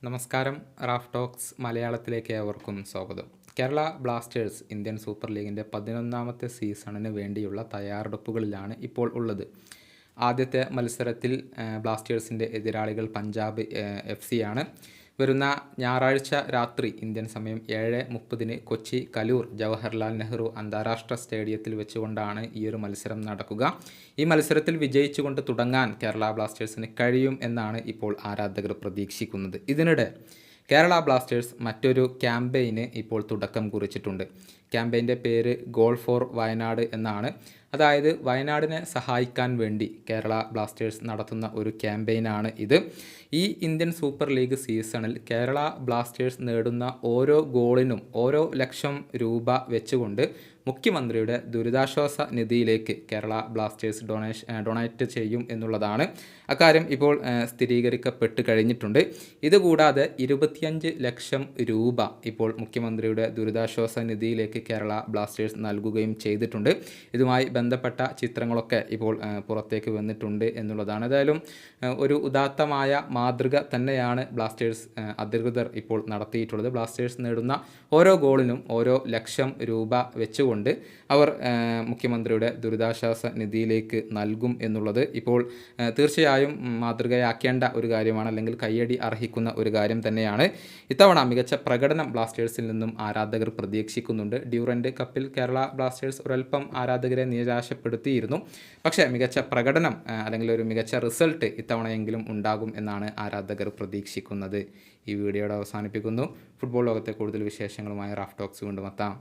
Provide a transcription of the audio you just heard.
നമസ്കാരം. Raf talks മലയാളത്തിലേക്ക് ഏവർക്കും സ്വാഗതം. കേരള ബ്ലാസ്റ്റേഴ്സ് ഇന്ത്യൻ സൂപ്പർ ലീഗിൻ്റെ 11ാമത്തെ സീസണിന് വേണ്ടിയുള്ള തയ്യാറെടുപ്പുകളിലാണ് ഇപ്പോൾ ഉള്ളത്. ആദ്യത്തെ മത്സരത്തിൽ ബ്ലാസ്റ്റേഴ്സിൻ്റെ എതിരാളികൾ പഞ്ചാബ് FC ആണ്. വരുന്ന ഞായറാഴ്ച രാത്രി ഇന്ത്യൻ സമയം 7:30 കൊച്ചി കലൂർ ജവഹർലാൽ നെഹ്റു അന്താരാഷ്ട്ര സ്റ്റേഡിയത്തിൽ വെച്ചുകൊണ്ടാണ് ഈ ഒരു മത്സരം നടക്കുക. ഈ മത്സരത്തിൽ വിജയിച്ചുകൊണ്ട് തുടങ്ങാൻ കേരള ബ്ലാസ്റ്റേഴ്സിന് കഴിയും എന്നാണ് ഇപ്പോൾ ആരാധകർ പ്രതീക്ഷിക്കുന്നത്. ഇതിനിടെ കേരള ബ്ലാസ്റ്റേഴ്സ് മറ്റൊരു ക്യാമ്പയിന് ഇപ്പോൾ തുടക്കം കുറിച്ചിട്ടുണ്ട്. ക്യാമ്പയിൻ്റെ പേര് ഗോൾ ഫോർ വയനാട് എന്നാണ്. അതായത് വയനാടിനെ സഹായിക്കാൻ വേണ്ടി കേരള ബ്ലാസ്റ്റേഴ്സ് നടത്തുന്ന ഒരു ക്യാമ്പയിനാണ് ഇത്. ഈ ഇന്ത്യൻ സൂപ്പർ ലീഗ് സീസണിൽ കേരള ബ്ലാസ്റ്റേഴ്സ് നേടുന്ന ഓരോ ഗോളിനും ഓരോ ലക്ഷം രൂപ വെച്ചുകൊണ്ട് മുഖ്യമന്ത്രിയുടെ ദുരിതാശ്വാസ നിധിയിലേക്ക് കേരള ബ്ലാസ്റ്റേഴ്സ് ഡൊണേറ്റ് ചെയ്യും എന്നുള്ളതാണ്. അക്കാര്യം ഇപ്പോൾ സ്ഥിരീകരിക്കപ്പെട്ട് കഴിഞ്ഞിട്ടുണ്ട്. ഇതുകൂടാതെ 25 ലക്ഷം രൂപ ഇപ്പോൾ മുഖ്യമന്ത്രിയുടെ ദുരിതാശ്വാസ നിധിയിലേക്ക് കേരള ബ്ലാസ്റ്റേഴ്സ് നൽകുകയും ചെയ്തിട്ടുണ്ട്. ഇതുമായി ബന്ധപ്പെട്ട ചിത്രങ്ങളൊക്കെ ഇപ്പോൾ പുറത്തേക്ക് വന്നിട്ടുണ്ട് എന്നുള്ളതാണ്. ഏതായാലും ഒരു ഉദാത്തമായ മാതൃക തന്നെയാണ് ബ്ലാസ്റ്റേഴ്സ് അധികൃതർ ഇപ്പോൾ നടത്തിയിട്ടുള്ളത്. ബ്ലാസ്റ്റേഴ്സ് നേടുന്ന ഓരോ ഗോളിനും ഓരോ ലക്ഷം രൂപ വെച്ചുകൊണ്ട് അവർ മുഖ്യമന്ത്രിയുടെ ദുരിതാശ്വാസ നിധിയിലേക്ക് നൽകും എന്നുള്ളത് ഇപ്പോൾ തീർച്ചയായും മാതൃകയാക്കേണ്ട ഒരു കാര്യമാണ്, അല്ലെങ്കിൽ കയ്യടി അർഹിക്കുന്ന ഒരു കാര്യം തന്നെയാണ്. ഇത്തവണ മികച്ച പ്രകടനം ബ്ലാസ്റ്റേഴ്സിൽ നിന്നും ആരാധകർ പ്രതീക്ഷിക്കുന്നുണ്ട്. ഡ്യൂറൻഡ് കപ്പിൽ കേരള ബ്ലാസ്റ്റേഴ്സ് ഒരൽപ്പം ആരാധകരെ നിരാശപ്പെടുത്തിയിരുന്നു. പക്ഷേ മികച്ച പ്രകടനം അല്ലെങ്കിൽ ഒരു മികച്ച റിസൾട്ട് ഇത്തവണയെങ്കിലും ഉണ്ടാകും എന്നാണ് ആരാധകർ പ്രതീക്ഷിക്കുന്നത്. ഈ വീഡിയോയുടെ അവസാനിപ്പിക്കുന്നു. ഫുട്ബോൾ ലോകത്തെ കൂടുതൽ വിശേഷങ്ങളുമായി റാഫ് ടോക്സ് കൊണ്ടുമെത്താം.